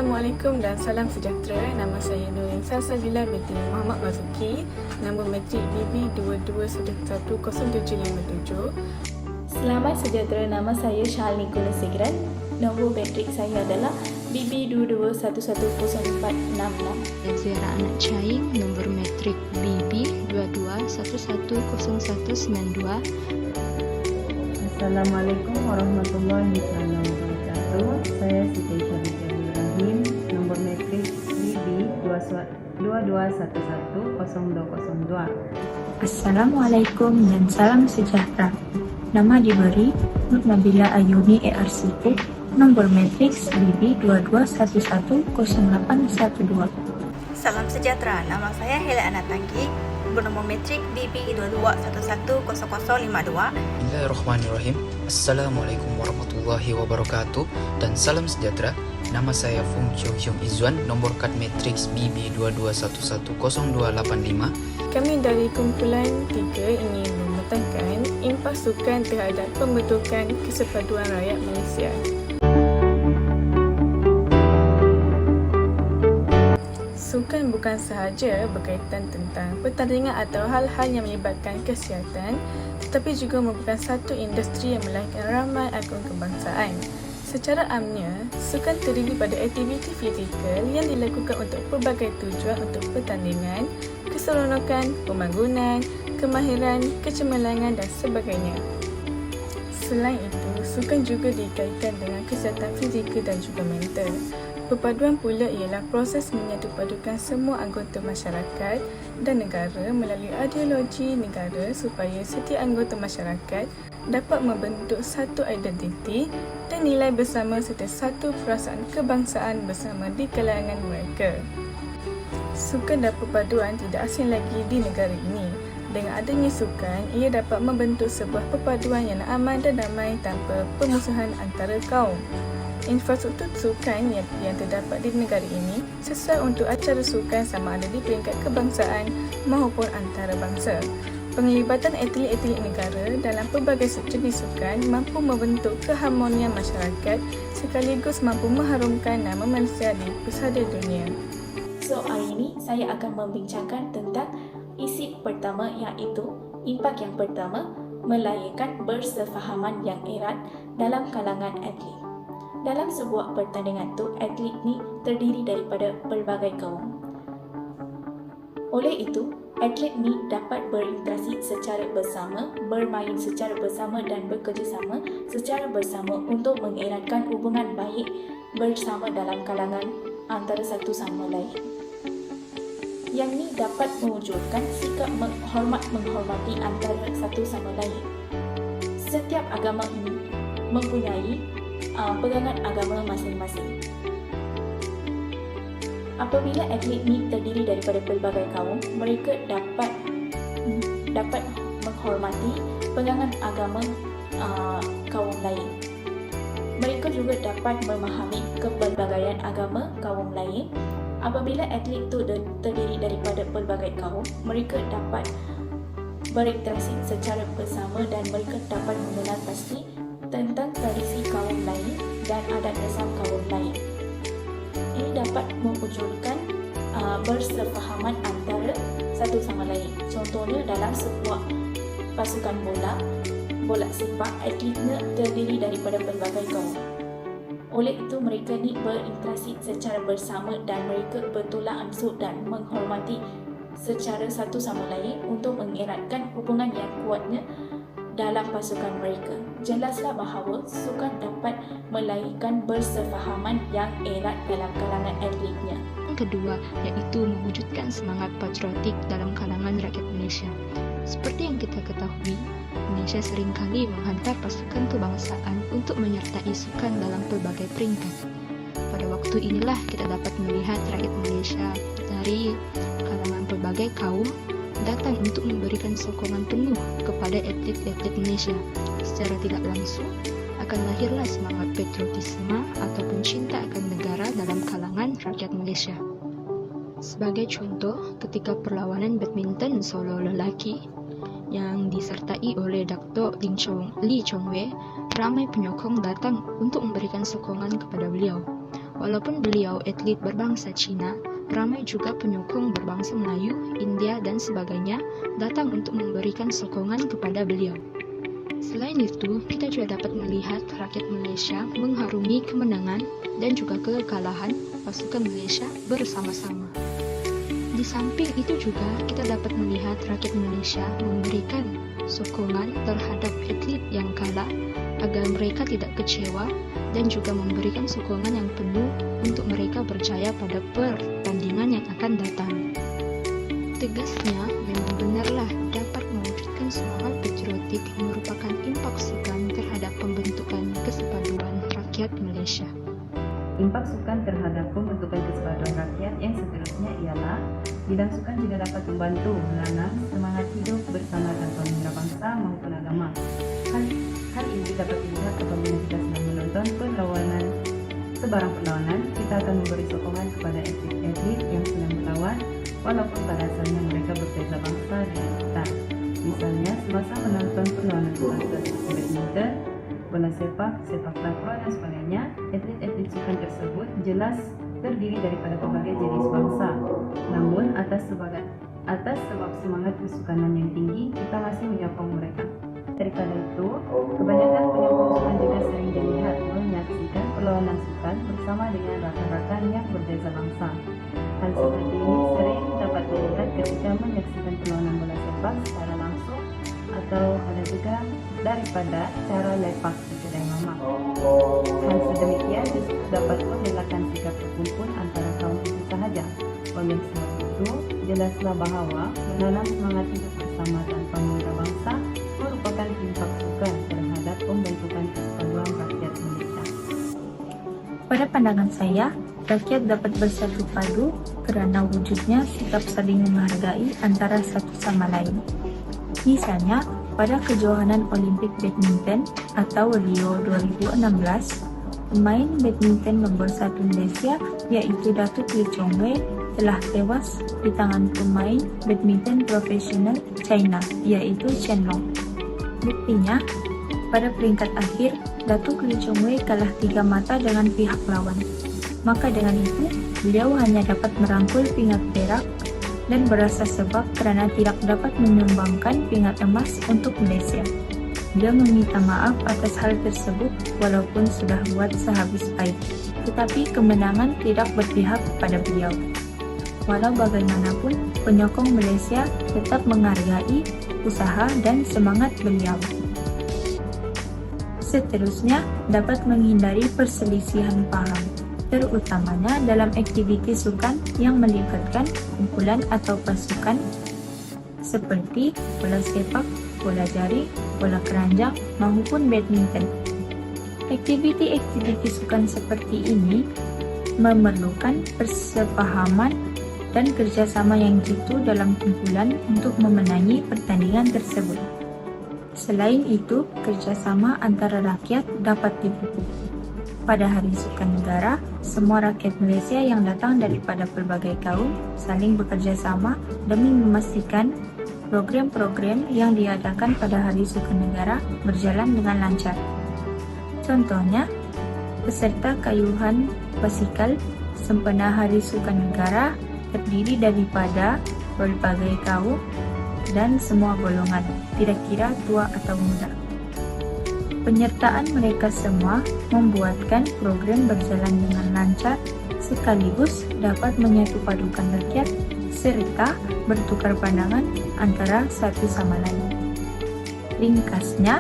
Assalamualaikum dan salam sejahtera. Nama saya Nurin Salsabila binti Muhammad Mazuki. Nombor matrik BB22110757. Selamat sejahtera, nama saya Shalini Gunasegaran. Nombor matrik saya adalah BB22110466. Zahra Anak Caing, nombor matrik BB2211019192. Assalamualaikum warahmatullahi wabarakatuh. Saya Siti Syarifah Ibrahim, nombor matrik BB22110202. Assalamualaikum dan salam sejahtera. Nama diberi Nur Nabila Ayuni ARCP, nombor matrik BB22110812. Salam sejahtera, nama saya Hela Anatanggi, bernomor matrik BB22110052. Bismillahirrahmanirrahim. Assalamualaikum warahmatullahi wabarakatuh dan salam sejahtera. Nama saya Fung Chiu Hyung Izzuan, nomor kad matriks BB22110285. Kami dari kumpulan 3 ingin memetankan impas sukan terhadap pembentukan Kesatuan Rakyat Malaysia. Sukan bukan sahaja berkaitan tentang pertandingan atau hal-hal yang melibatkan kesihatan, tetapi juga merupakan satu industri yang melahirkan ramai akun kebangsaan. Secara amnya, sukan terdiri pada aktiviti fizikal yang dilakukan untuk pelbagai tujuan untuk pertandingan, keseronokan, pembangunan, kemahiran, kecemerlangan dan sebagainya. Selain itu, sukan juga dikaitkan dengan kesihatan fizikal dan juga mental. Perpaduan pula ialah proses menyatupadukan semua anggota masyarakat dan negara melalui ideologi negara supaya setiap anggota masyarakat dapat membentuk satu identiti dan nilai bersama serta satu perasaan kebangsaan bersama di kalangan mereka. Sukan dan perpaduan tidak asing lagi di negara ini. Dengan adanya sukan, ia dapat membentuk sebuah perpaduan yang aman dan damai tanpa permusuhan antara kaum. Infrastruktur sukan yang terdapat di negara ini sesuai untuk acara sukan sama ada di peringkat kebangsaan maupun antarabangsa. Penglibatan atlet-atlet negara dalam pelbagai subjenis sukan mampu membentuk keharmonian masyarakat sekaligus mampu mengharumkan nama Malaysia di pesada dunia. So, hari ini saya akan membincangkan tentang isi pertama, iaitu impak yang pertama, melahirkan bersefahaman yang erat dalam kalangan atlet. Dalam sebuah pertandingan tu, atlet ni terdiri daripada pelbagai kaum. Oleh itu, atlet ni dapat berinteraksi secara bersama, bermain secara bersama dan bekerjasama secara bersama untuk mengeratkan hubungan baik bersama dalam kalangan antara satu sama lain. Yang ni dapat mewujudkan sikap menghormati antara satu sama lain. Setiap agama ini mempunyai pegangan agama masing-masing. Apabila atlet ni terdiri daripada pelbagai kaum, mereka dapat menghormati pegangan agama kaum lain. Mereka juga dapat memahami kepelbagaian agama kaum lain. Apabila atlet itu terdiri daripada pelbagai kaum, mereka dapat berinteraksi secara bersama dan mereka dapat mengenal pasti tentang tradisi kaum lain dan adat resam kaum lain. Ini dapat mewujudkan bersefahaman antara satu sama lain. Contohnya dalam sebuah pasukan bola sepak, atletnya terdiri daripada pelbagai kaum. Oleh itu, mereka ni berinteraksi secara bersama dan mereka bertolak ansur dan menghormati secara satu sama lain untuk mengeratkan hubungan yang kuatnya dalam pasukan mereka. Jelaslah bahawa sukan dapat melahirkan bersefahaman yang erat dalam kalangan atletnya. Yang kedua, iaitu mewujudkan semangat patriotik dalam kalangan rakyat Malaysia. Seperti yang kita ketahui, Malaysia seringkali menghantar pasukan kebangsaan untuk menyertai sukan dalam pelbagai peringkat. Pada waktu inilah kita dapat melihat rakyat Malaysia dari kalangan pelbagai kaum datang untuk memberikan sokongan penuh kepada atlet-atlet Malaysia. Secara tidak langsung, akan lahirlah semangat patriotisme ataupun cinta akan negara dalam kalangan rakyat Malaysia. Sebagai contoh, ketika perlawanan badminton solo lelaki yang disertai oleh Dr. Lee Chong Wei, ramai penyokong datang untuk memberikan sokongan kepada beliau. Walaupun beliau atlet berbangsa Cina, ramai juga penyokong berbangsa Melayu, India, dan sebagainya datang untuk memberikan sokongan kepada beliau. Selain itu, kita juga dapat melihat rakyat Malaysia mengharungi kemenangan dan juga kekalahan pasukan Malaysia bersama-sama. Di samping itu juga kita dapat melihat rakyat Malaysia memberikan sokongan terhadap atlet yang kalah agar mereka tidak kecewa dan juga memberikan sokongan yang penuh untuk mereka percaya pada pertandingan yang akan datang. Tegasnya, memang benarlah dapat mewujudkan semangat patriotik merupakan impak sukan terhadap pembentukan kesatuan rakyat Malaysia. Impak sukan terhadap pembentukan kesatuan rakyat yang seterusnya ialah bidang sukan juga dapat membantu menanam semangat hidup bersama tanpa mengira bangsa maupun agama. Hal ini dapat dilihat apabila kita sedang menonton sebarang perlawanan, kita akan memberi sokongan kepada atlet-atlet yang sedang berlawan walaupun pada asalnya mereka berbeza bangsa dengan kita. Misalnya, semasa menonton perlawanan seperti badminton, bola sepak, sepak takraw dan sebagainya, atlet-atlet sukan tersebut jelas terdiri daripada berbagai jenis bangsa. Namun, atas sebab semangat kesukanan yang tinggi, kita masih menyokong mereka. Daripada itu, kebanyakan penyokong sukan juga sering dilihat menyaksikan perlawanan sukan bersama dengan rakan-rakan yang berbeza bangsa. Hal seperti ini sering dapat dilihat ketika menyaksikan perlawanan bola sepak secara langsung atau ada juga daripada cara lepak di kedai mamak. Hal sedemikian dapat menjelakkan sikap terkumpul antara kaum itu sahaja. Oleh sebab itu, jelaslah bahawa menanam semangat hidup bersama tanpa mengira bangsa merupakan impak sukan terhadap pembentukan kesatuan rakyat Malaysia. Pada pandangan saya, rakyat dapat bersatu padu kerana wujudnya sikap saling menghargai antara satu sama lain. Misalnya, pada kejohanan Olimpik Badminton atau Rio 2016, pemain badminton nombor 1 Malaysia iaitu Datuk Lee Chong Wei telah tewas di tangan pemain badminton profesional China iaitu Chen Long. Buktinya, pada peringkat akhir, Datuk Lee Chong Wei kalah 3 mata dengan pihak lawan. Maka dengan itu, beliau hanya dapat merangkul pingat perak dan berasa sebab kerana tidak dapat menyumbangkan pingat emas untuk Malaysia. Beliau meminta maaf atas hal tersebut walaupun sudah buat sehabis pahit, tetapi kemenangan tidak berpihak pada beliau. Walau bagaimanapun, penyokong Malaysia tetap menghargai usaha dan semangat beliau. Seterusnya, dapat menghindari perselisihan paham, terutamanya dalam aktiviti sukan yang melibatkan kumpulan atau pasukan seperti bola sepak, bola jaring, bola keranjang, maupun badminton. Aktiviti-aktiviti sukan seperti ini memerlukan persepahaman dan kerjasama yang jitu dalam kumpulan untuk memenangi pertandingan tersebut. Selain itu, kerjasama antara rakyat dapat dipupuk. Pada Hari Sukan Negara, semua rakyat Malaysia yang datang daripada pelbagai kaum saling bekerja sama demi memastikan program-program yang diadakan pada Hari Sukan Negara berjalan dengan lancar. Contohnya, peserta kayuhan basikal sempena Hari Sukan Negara terdiri daripada berbagai kaum dan semua golongan, tidak kira tua atau muda. Penyertaan mereka semua membuatkan program berjalan dengan lancar sekaligus dapat menyatupadukan rakyat serta bertukar pandangan antara satu sama lain. Ringkasnya,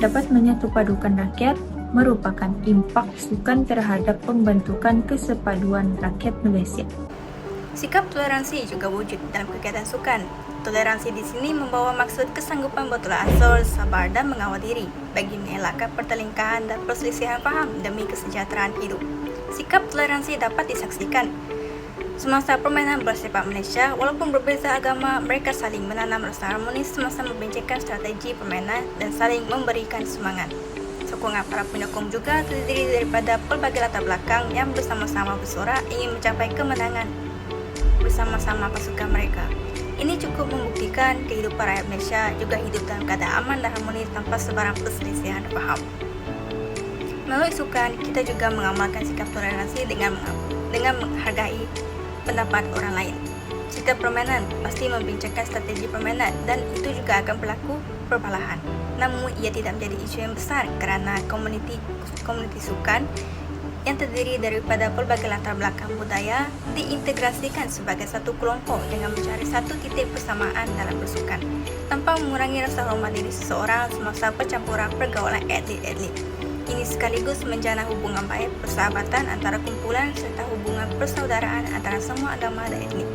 dapat menyatupadukan rakyat merupakan impak sukan terhadap pembentukan kesepaduan rakyat Malaysia. Sikap toleransi juga wujud dalam kegiatan sukan. Toleransi di sini membawa maksud kesanggupan betul asal, sabar dan mengawal diri bagi mengelakkan pertelingkahan dan perselisihan faham demi kesejahteraan hidup. Sikap toleransi dapat disaksikan semasa permainan bola sepak Malaysia. Walaupun berbeza agama, mereka saling menanam rasa harmonis semasa membincangkan strategi permainan dan saling memberikan semangat. Sokongan para penyokong juga terdiri daripada pelbagai latar belakang yang bersama-sama bersorak ingin mencapai kemenangan bersama-sama pasukan mereka. Ini cukup membuktikan kehidupan rakyat Malaysia juga hidup dalam keadaan aman dan harmonis tanpa sebarang perselisihan faham. Melalui sukan, kita juga mengamalkan sikap toleransi dengan menghargai pendapat orang lain. Setiap permainan pasti membincangkan strategi permainan dan itu juga akan berlaku perlahan. Namun ia tidak menjadi isu yang besar kerana komuniti sukan yang terdiri daripada pelbagai latar belakang budaya diintegrasikan sebagai satu kelompok dengan mencari satu titik persamaan dalam bersukan tanpa mengurangi rasa hormat diri seseorang semasa percampuran pergaulan atlet-atlet. Ini sekaligus menjana hubungan baik persahabatan antara kumpulan serta hubungan persaudaraan antara semua agama dan etnik.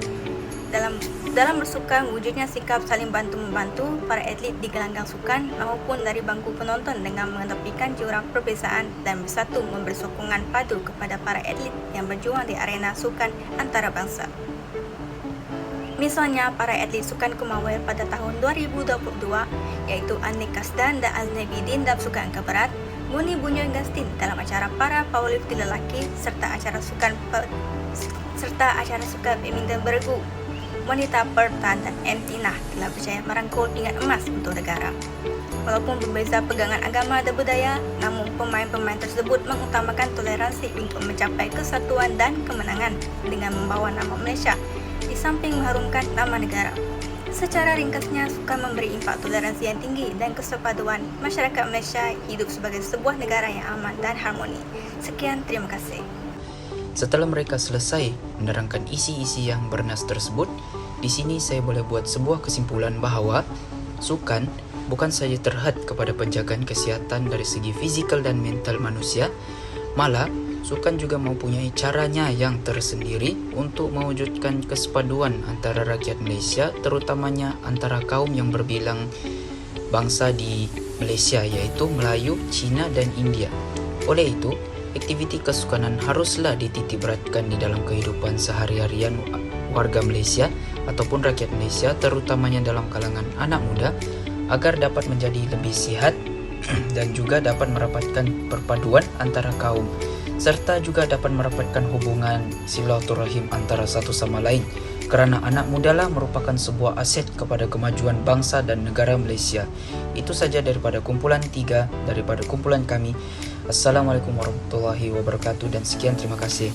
Dalam bersukan, wujudnya sikap saling bantu-membantu para atlet di gelanggang sukan maupun dari bangku penonton dengan mengetepikan jurang perbezaan dan bersatu memberi sokongan padu kepada para atlet yang berjuang di arena sukan antarabangsa. Misalnya, para atlet sukan Kumawel pada tahun 2022 iaitu Anik Kasdan dan Aznabidin dalam sukan angkat berat, Muni Bunyon Gastin dalam acara para powerlifting lelaki serta acara sukan badminton bergu. Wanita Pertan dan M. Tinah telah berjaya merangkul pingat emas untuk negara. Walaupun berbeza pegangan agama dan budaya, namun pemain-pemain tersebut mengutamakan toleransi untuk mencapai kesatuan dan kemenangan dengan membawa nama Malaysia di samping mengharumkan nama negara. Secara ringkasnya, sukan memberi impak toleransi yang tinggi dan kesepaduan masyarakat Malaysia hidup sebagai sebuah negara yang aman dan harmoni. Sekian, terima kasih. Setelah mereka selesai menerangkan isi-isi yang bernas tersebut, di sini saya boleh buat sebuah kesimpulan bahawa sukan bukan saja terhad kepada penjagaan kesihatan dari segi fizikal dan mental manusia, malah sukan juga mempunyai caranya yang tersendiri untuk mewujudkan kesepaduan antara rakyat Malaysia, terutamanya antara kaum yang berbilang bangsa di Malaysia iaitu Melayu, Cina dan India. Oleh itu, aktiviti kesukanan haruslah dititikberatkan di dalam kehidupan sehari-harian warga Malaysia ataupun rakyat Malaysia, terutamanya dalam kalangan anak muda, agar dapat menjadi lebih sihat dan juga dapat merapatkan perpaduan antara kaum, serta juga dapat merapatkan hubungan silaturahim antara satu sama lain, kerana anak mudalah merupakan sebuah aset kepada kemajuan bangsa dan negara Malaysia. Itu saja daripada kumpulan 3 daripada kumpulan kami. Assalamualaikum warahmatullahi wabarakatuh dan sekian, terima kasih.